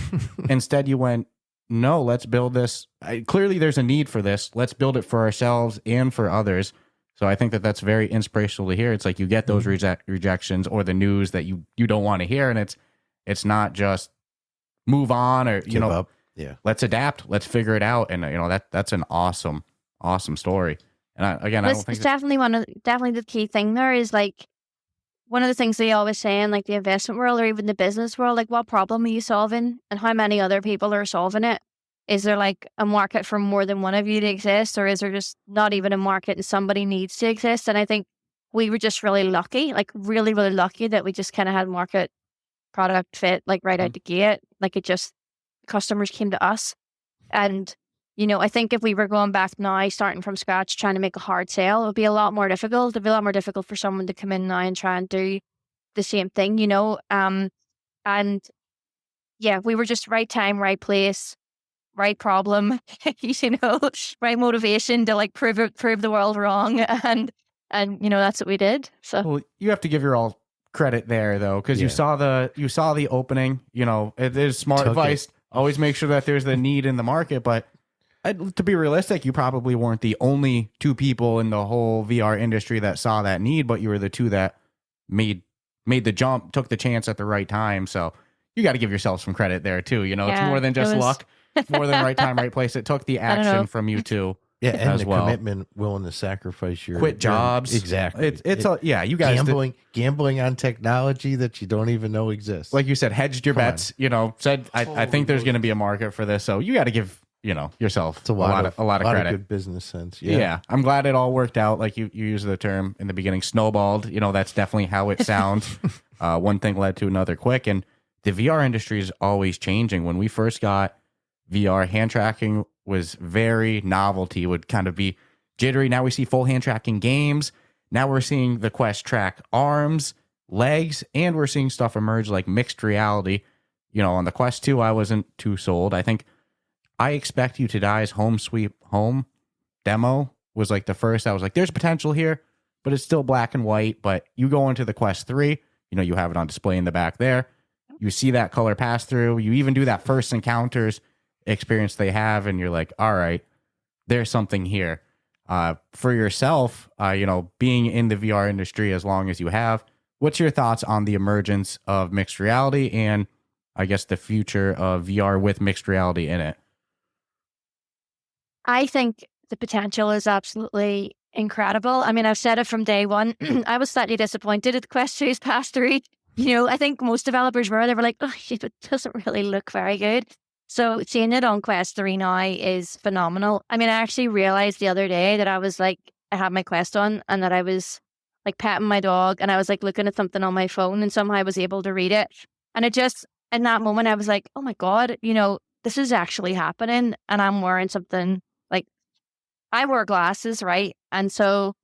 Instead, you went, no, let's build this. Clearly, there's a need for this. Let's build it for ourselves and for others. So I think that's very inspirational to hear. It's like you get those rejections or the news that you don't want to hear, and it's not just move on or Give up. Yeah, let's adapt, let's figure it out, and that's an awesome story. And I don't think it's definitely the key thing there is like one of the things they always say in like the investment world or even the business world, like what problem are you solving and how many other people are solving it? Is there like a market for more than one of you to exist, or is there just not even a market and somebody needs to exist? And I think we were just really lucky, like really, really lucky that we just kind of had market product fit like right out the gate. Like customers came to us. And, I think if we were going back now, starting from scratch, trying to make a hard sale, it would be a lot more difficult. It'd be a lot more difficult for someone to come in now and try and do the same thing, and yeah, we were just right time, right place, right problem, right motivation to like prove the world wrong. And that's what we did. So well, you have to give your all credit there though, because you saw the opening, it is smart advice. Always make sure that there's the need in the market, but to be realistic, you probably weren't the only two people in the whole VR industry that saw that need, but you were the two that made the jump, took the chance at the right time. So you got to give yourself some credit there too. You know, it's Yeah, more than just luck, more than right time, right place. It took the I don't know. action from you too. Yeah, and as the well. commitment, willing to sacrifice your Quit jobs. Exactly. You guys gambling on technology that you don't even know exists. like you said, hedged your bets. You know, said I think there's going to be a market for this, so you got to give yourself it's a lot of credit. good business sense. Yeah, I'm glad it all worked out. Like you used the term in the beginning, snowballed. You know, that's definitely how it sounds. One thing led to another quick, and the VR industry is always changing. When we first got VR, hand tracking was very novelty, would kind of be jittery. Now we see full hand tracking games. Now we're seeing the Quest track arms, legs, and we're seeing stuff emerge like mixed reality. You know, on the Quest 2, I wasn't too sold. I think I Expect You to Die's Home Sweet Home demo was like the first. I was like, there's potential here, but it's still black and white. But you go into the Quest 3, you have it on display in the back there. You see that color pass through. You even do that first encounters experience they have, and you're like, all right, there's something here. For yourself, being in the VR industry as long as you have, what's your thoughts on the emergence of mixed reality and I guess the future of VR with mixed reality in it? I think the potential is absolutely incredible. I mean, I've said it from day one. I was slightly disappointed at the Quest 2's past 3. I think most developers they were like, oh, shit, it doesn't really look very good. So seeing it on Quest 3 now is phenomenal. I mean, I actually realized the other day that I was like, I had my Quest on and that I was like petting my dog and I was like looking at something on my phone and somehow I was able to read it. And it just, in that moment, I was like, oh my God, this is actually happening. And I'm wearing something like, I wear glasses, right? And so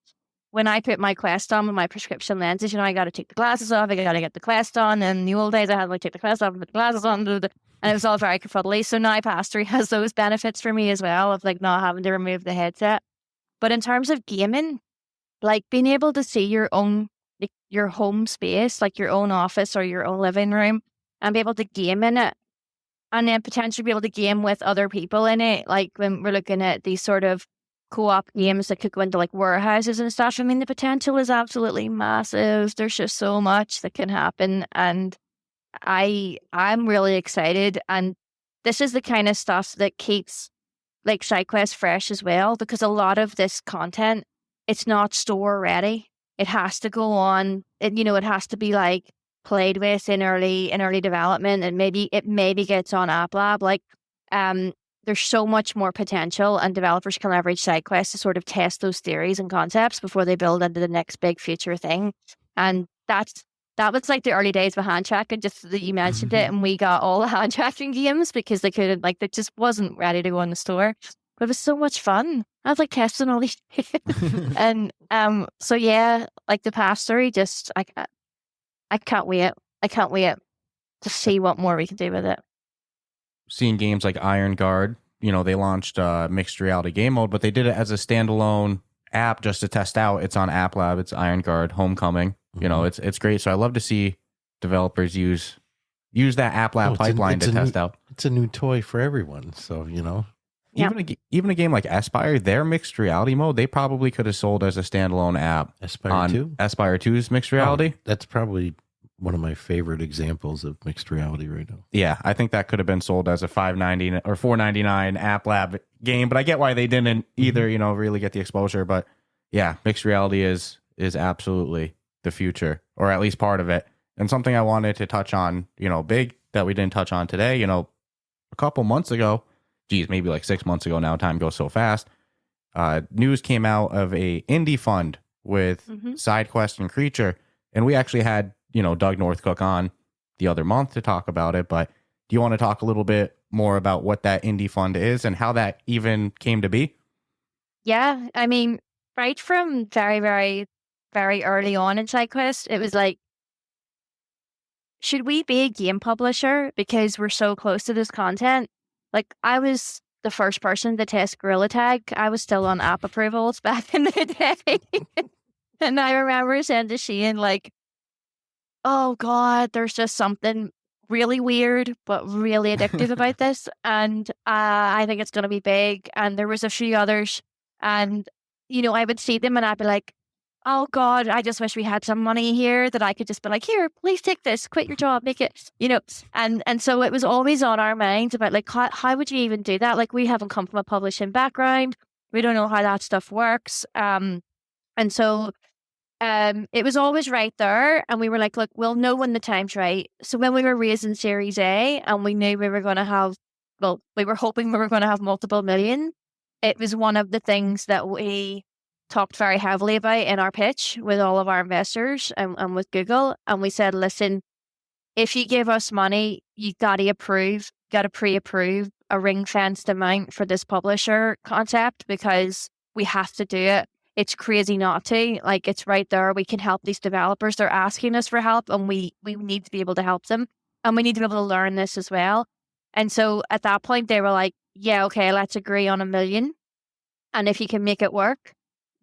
when I put my Quest on with my prescription lenses, I got to take the glasses off. I got to get the Quest on. And in the old days, I had to take the Quest off and put the glasses on. And it was all very confuddly. So now Pastor has those benefits for me as well of like not having to remove the headset. But in terms of gaming, like being able to see your own, like your home space, like your own office or your own living room and be able to game in it and then potentially be able to game with other people in it. Like when we're looking at these sort of co-op games that could go into like warehouses and stuff. I mean, the potential is absolutely massive. There's just so much that can happen. And I'm really excited, and this is the kind of stuff that keeps like SideQuest fresh as well, because a lot of this content, it's not store ready. It has to go on. It has to be like played with in early development, and maybe gets on App Lab. Like, there's so much more potential, and developers can leverage SideQuest to sort of test those theories and concepts before they build into the next big future thing. And that was like the early days of hand tracking, just that you mentioned it, and we got all the hand tracking games because they couldn't, like, they just wasn't ready to go in the store. But it was so much fun. I was like testing all these and so yeah, like the past 3, just I can't wait. I can't wait to see what more we can do with it. Seeing games like Iron Guard, they launched mixed reality game mode, but they did it as a standalone app just to test out. It's on App Lab. It's Iron Guard Homecoming. It's great. So I love to see developers use that App Lab pipeline to test out. It's a new toy for everyone. So, Even a game like Aspire, their mixed reality mode, they probably could have sold as a standalone app. Aspire 2? Aspire 2's mixed reality. That's probably one of my favorite examples of mixed reality right now. Yeah, I think that could have been sold as a $5.99 or $4.99 App Lab game, but I get why they didn't either, really get the exposure. But yeah, mixed reality is absolutely the future, or at least part of it. And something I wanted to touch on, big that we didn't touch on today, a couple months ago, maybe like 6 months ago now, time goes so fast. News came out of a indie fund with SideQuest and Creature. And we actually had, Doug Northcook on the other month to talk about it. But do you want to talk a little bit more about what that indie fund is and how that even came to be? Yeah, I mean, right from very, very, very early on in SideQuest, it was like, should we be a game publisher because we're so close to this content? Like, I was the first person to test Gorilla Tag. I was still on app approvals back in the day. And I remember saying to Shane, like, oh God, there's just something really weird but really addictive about this. And I think it's going to be big. And there was a few others. And, I would see them and I'd be like, oh God, I just wish we had some money here that I could just be like, here, please take this, quit your job, make it, and so it was always on our minds about like, how would you even do that? Like, we haven't come from a publishing background. We don't know how that stuff works. And so it was always right there. And we were like, look, we'll know when the time's right. So when we were raising Series A and we knew we were going to have, well, we were hoping we were going to have multiple million. It was one of the things that we talked very heavily about in our pitch with all of our investors and with Google. And we said, listen, if you give us money, you got to pre-approve a ring-fenced amount for this publisher concept because we have to do it. It's crazy not to. Like, it's right there. We can help these developers. They're asking us for help and we need to be able to help them. And we need to be able to learn this as well. And so at that point, they were like, yeah, okay, let's agree on $1 million. And if you can make it work,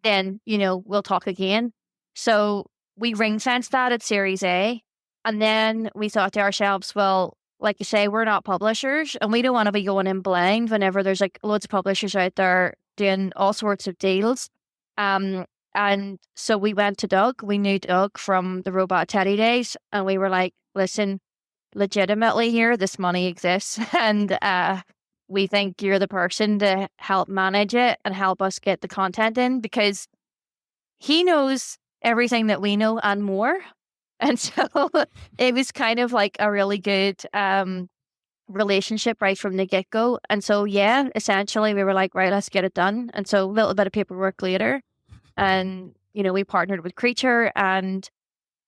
then, we'll talk again. So we ring-fenced that at Series A. And then we thought to ourselves, well, like you say, we're not publishers and we don't want to be going in blind whenever there's like loads of publishers out there doing all sorts of deals. And so we went to Doug. We knew Doug from the Robot Teddy days. And we were like, listen, legitimately here, this money exists. And we think you're the person to help manage it and help us get the content in because he knows everything that we know and more. And so it was kind of like a really good relationship right from the get-go. And so, yeah, essentially we were like, right, let's get it done. And so a little bit of paperwork later. And, we partnered with Creature. And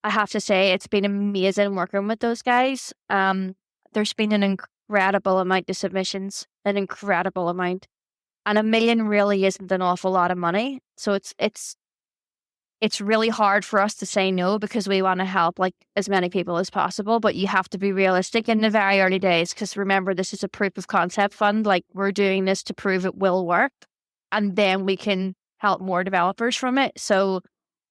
I have to say, it's been amazing working with those guys. There's been an incredible amount of submissions, an incredible amount. And $1 million really isn't an awful lot of money. So it's really hard for us to say no because we want to help like as many people as possible, but you have to be realistic in the very early days because remember, this is a proof of concept fund. Like, we're doing this to prove it will work and then we can help more developers from it. So,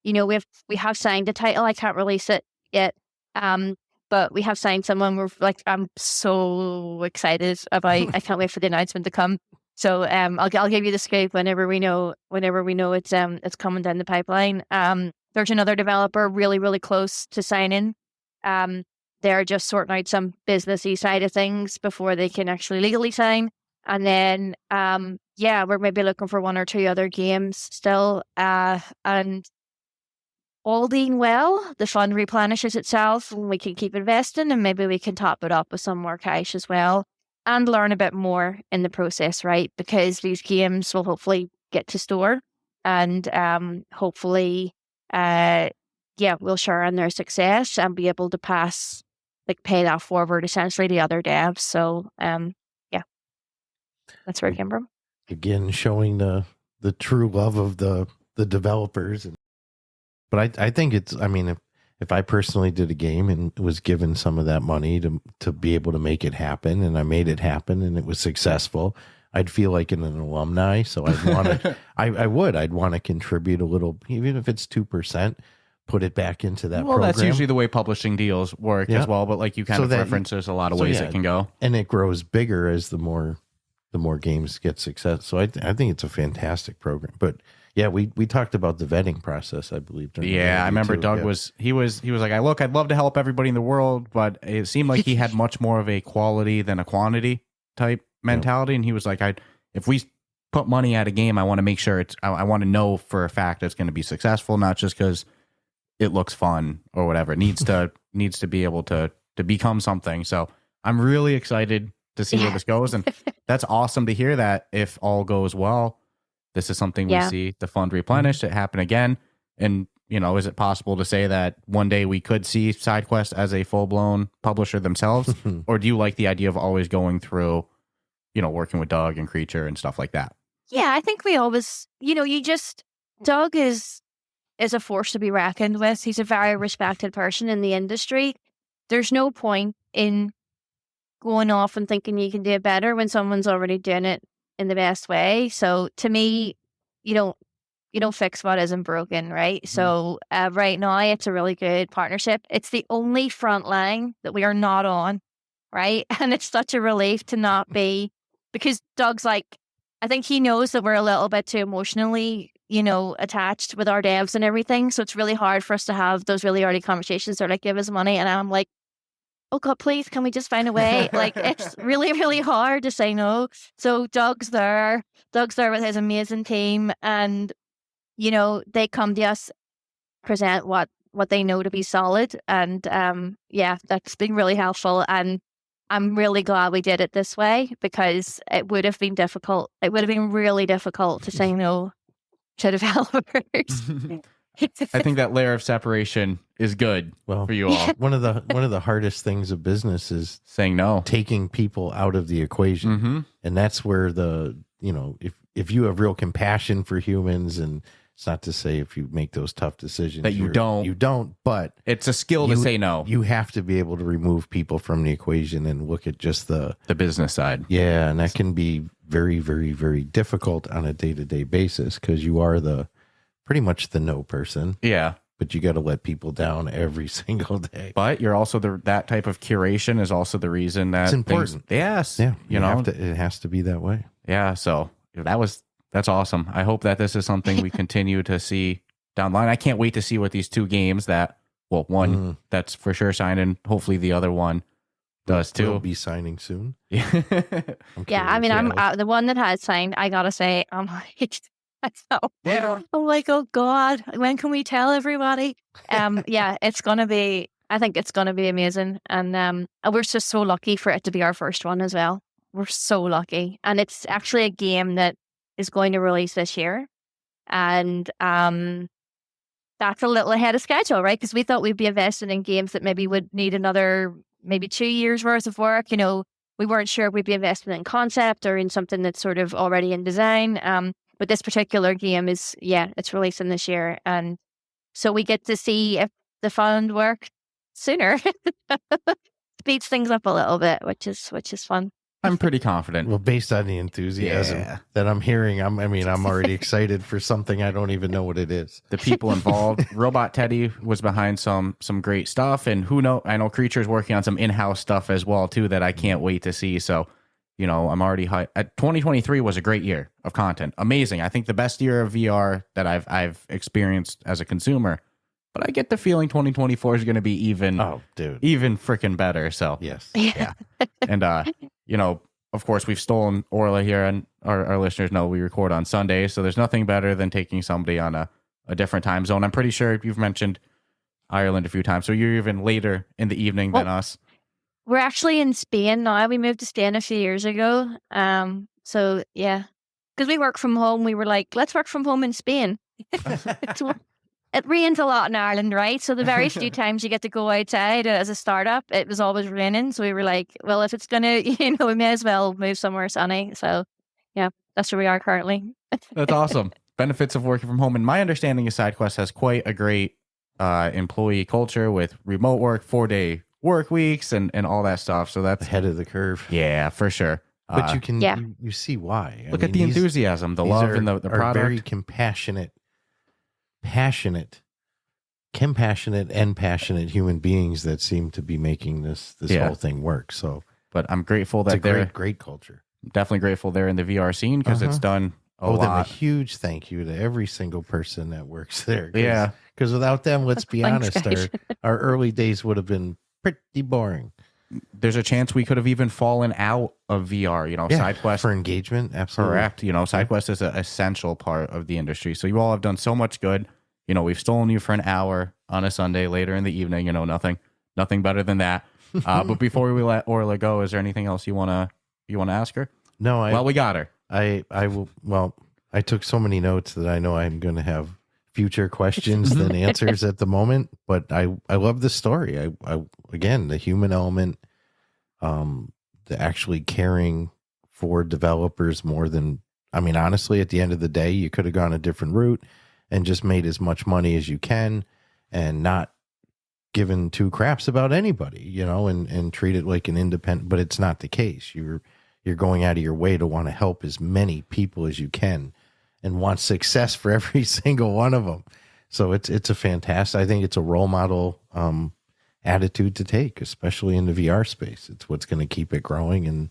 we have signed a title. I can't release it yet. But we have signed someone we're like, I'm so excited about. I can't wait for the announcement to come. So I'll give you the scoop whenever we know it's coming down the pipeline. There's another developer really, really close to signing. They're just sorting out some businessy side of things before they can actually legally sign. And then we're maybe looking for 1 or 2 other games still. And all being well, the fund replenishes itself and we can keep investing and maybe we can top it up with some more cash as well. And learn a bit more in the process, right? Because these games will hopefully get to store and hopefully, we'll share in their success and be able to pay that forward essentially to other devs. So, that's where it came from. Again, showing the true love of the developers. But I think if I personally did a game and was given some of that money to be able to make it happen, and I made it happen and it was successful, I'd feel like an alumni. So I'd want to, I'd want to contribute a little, even if it's 2%, put it back into that program. That's usually the way publishing deals work as well. But like you kind of reference, there's a lot of ways it can go. And it grows bigger as the more games get success. So I think it's a fantastic program. But yeah, we talked about the vetting process, I believe. I remember Doug was like, I'd love to help everybody in the world, but it seemed like he had much more of a quality than a quantity type mentality. And he was like, if we put money at a game, I want to make sure I want to know for a fact it's going to be successful, not just because it looks fun or whatever. It needs to be able to become something. So I'm really excited to see where this goes. And that's awesome to hear that if all goes well, this is something we see the fund replenished, it happen again. And, is it possible to say that one day we could see SideQuest as a full-blown publisher themselves? Or do you like the idea of always going through, working with Doug and Creature and stuff like that? Yeah, I think we always, Doug is a force to be reckoned with. He's a very respected person in the industry. There's no point in going off and thinking you can do it better when someone's already doing it in the best way. So to me, you don't fix what isn't broken, right? So right now it's a really good partnership. It's the only front line that we are not on, right? And it's such a relief to not be, because Doug's like, I think he knows that we're a little bit too emotionally, attached with our devs and everything. So it's really hard for us to have those really early conversations. They're like, give us money. And I'm like, oh God, please, can we just find a way? Like, it's really, really hard to say no. So Doug's there with his amazing team, and, they come to us, present what they know to be solid. And that's been really helpful. And I'm really glad we did it this way, because it would have been difficult. It would have been really difficult to say no to developers. I think that layer of separation is good for you all. One of the hardest things of business is saying no, taking people out of the equation. And that's where if you have real compassion for humans, and it's not to say if you make those tough decisions that you don't, but it's a skill to say no. You have to be able to remove people from the equation and look at just the business side. Yeah, and that can be very, very, very difficult on a day-to-day basis, because you are pretty much the no person. Yeah. But you got to let people down every single day. But you're also that type of curation is also the reason that it's important. Yes. Yeah. It has to be that way. Yeah. So that's awesome. I hope that this is something we continue to see down the line. I can't wait to see what these two games one that's for sure signed, and hopefully the other one does too. We'll be signing soon. Yeah. I mean, I'm the one that has signed. I gotta say, I'm like, I'm like, oh God, when can we tell everybody? It's gonna be. I think it's gonna be amazing, and we're just so lucky for it to be our first one as well. We're so lucky, and it's actually a game that is going to release this year, and that's a little ahead of schedule, right? Because we thought we'd be investing in games that maybe would need another 2 years worth of work. We weren't sure if we'd be investing in concept or in something that's sort of already in design. But this particular game is, it's releasing this year. And so we get to see if the fund works sooner. Speeds things up a little bit, which is fun. I'm pretty confident. Well, based on the enthusiasm that I'm hearing, I'm already excited for something I don't even know what it is. The people involved. Robot Teddy was behind some great stuff, and I know Creature's working on some in-house stuff as well too that I can't wait to see. So, I'm already hyped. 2023 was a great year of content. Amazing. I think the best year of VR that I've experienced as a consumer. But I get the feeling 2024 is going to be even freaking better. So yes, yeah, and of course, we've stolen Orla here, and our listeners know we record on Sundays, so there's nothing better than taking somebody on a different time zone. I'm pretty sure you've mentioned Ireland a few times, so you're even later in the evening than us. We're actually in Spain now. We moved to Spain a few years ago. So yeah, because we work from home, we were like, let's work from home in Spain. It rains a lot in Ireland, right? So the very few times you get to go outside as a startup, it was always raining. So we were like, well, if it's going to, we may as well move somewhere sunny. So yeah, that's where we are currently. That's awesome. Benefits of working from home. And my understanding is SideQuest has quite a great employee culture with remote work, 4-day work weeks, and all that stuff. So that's ahead of the curve. Yeah, for sure. But you can, you see why. Look at the enthusiasm, the love, and the product. Very compassionate and passionate human beings that seem to be making this whole thing work. So, but I'm grateful that they're great culture. Definitely grateful they're in the VR scene because it's done a lot. Then a huge thank you to every single person that works there. Yeah, because without them, let's be honest, our early days would have been pretty boring. There's a chance we could have even fallen out of VR, SideQuest. For engagement, absolutely. Correct. SideQuest is an essential part of the industry. So you all have done so much good. We've stolen you for an hour on a Sunday later in the evening. Nothing better than that. But before we let Orla go, is there anything else you wanna ask her? No, we got her. I will. Well, I took so many notes that I know I'm going to have future questions than answers at the moment. But I love the story. I again, the human element, the actually caring for developers more than, honestly, at the end of the day, you could have gone a different route and just made as much money as you can and not given two craps about anybody, and treat it like an independent, but it's not the case. You're going out of your way to want to help as many people as you can and want success for every single one of them. So it's a fantastic, I think it's a role model attitude to take, especially in the VR space. It's what's going to keep it growing and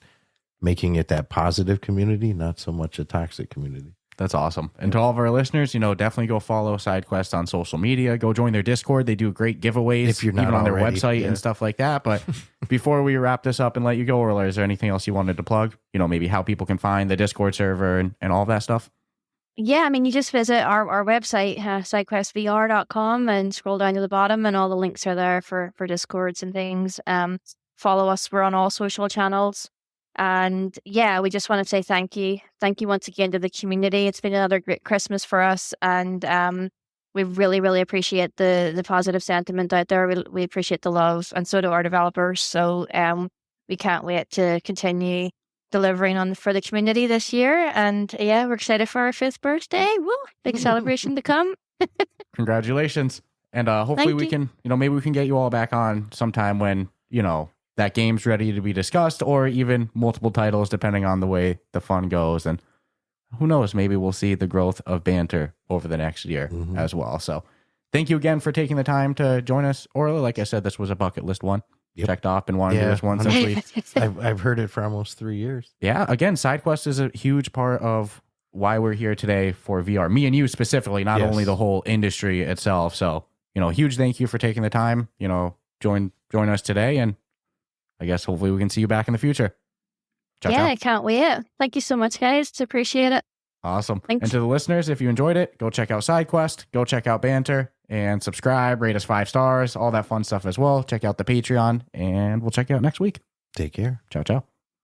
making it that positive community, not so much a toxic community. That's awesome. And to all of our listeners, definitely go follow SideQuest on social media. Go join their Discord. They do great giveaways If you're not even on their already, website yeah. and stuff like that. But before we wrap this up and let you go, Orla, is there anything else you wanted to plug? Maybe how people can find the Discord server and all of that stuff? Yeah, I mean, you just visit our website, SideQuestVR.com, and scroll down to the bottom, and all the links are there for Discords and things. Follow us. We're on all social channels. And yeah, we just want to say thank you. Thank you once again to the community. It's been another great Christmas for us. And we really, really appreciate the positive sentiment out there. We appreciate the love, and so do our developers. So we can't wait to continue delivering for the community this year. And yeah, we're excited for our 5th birthday. Woo! Big celebration to come. Congratulations. And hopefully Thank we you. can, maybe we can get you all back on sometime when, that game's ready to be discussed, or even multiple titles depending on the way the fun goes. And who knows, maybe we'll see the growth of Banter over the next year as well. So thank you again for taking the time to join us, Orla. Like I said, this was a bucket list one. Yep. Checked off and wanted to do this one since we I've heard it for almost 3 years. Yeah, again, SideQuest is a huge part of why we're here today for VR. Me and you specifically, not only the whole industry itself. So, huge thank you for taking the time, join us today. And I guess hopefully we can see you back in the future. Ciao, Yeah, ciao. I can't wait. Thank you so much, guys. Appreciate it. Awesome. Thanks. And to the listeners, if you enjoyed it, go check out SideQuest, go check out Banter, and subscribe, rate us 5 stars, all that fun stuff as well. Check out the Patreon, and we'll check you out next week. Take care. Ciao, ciao.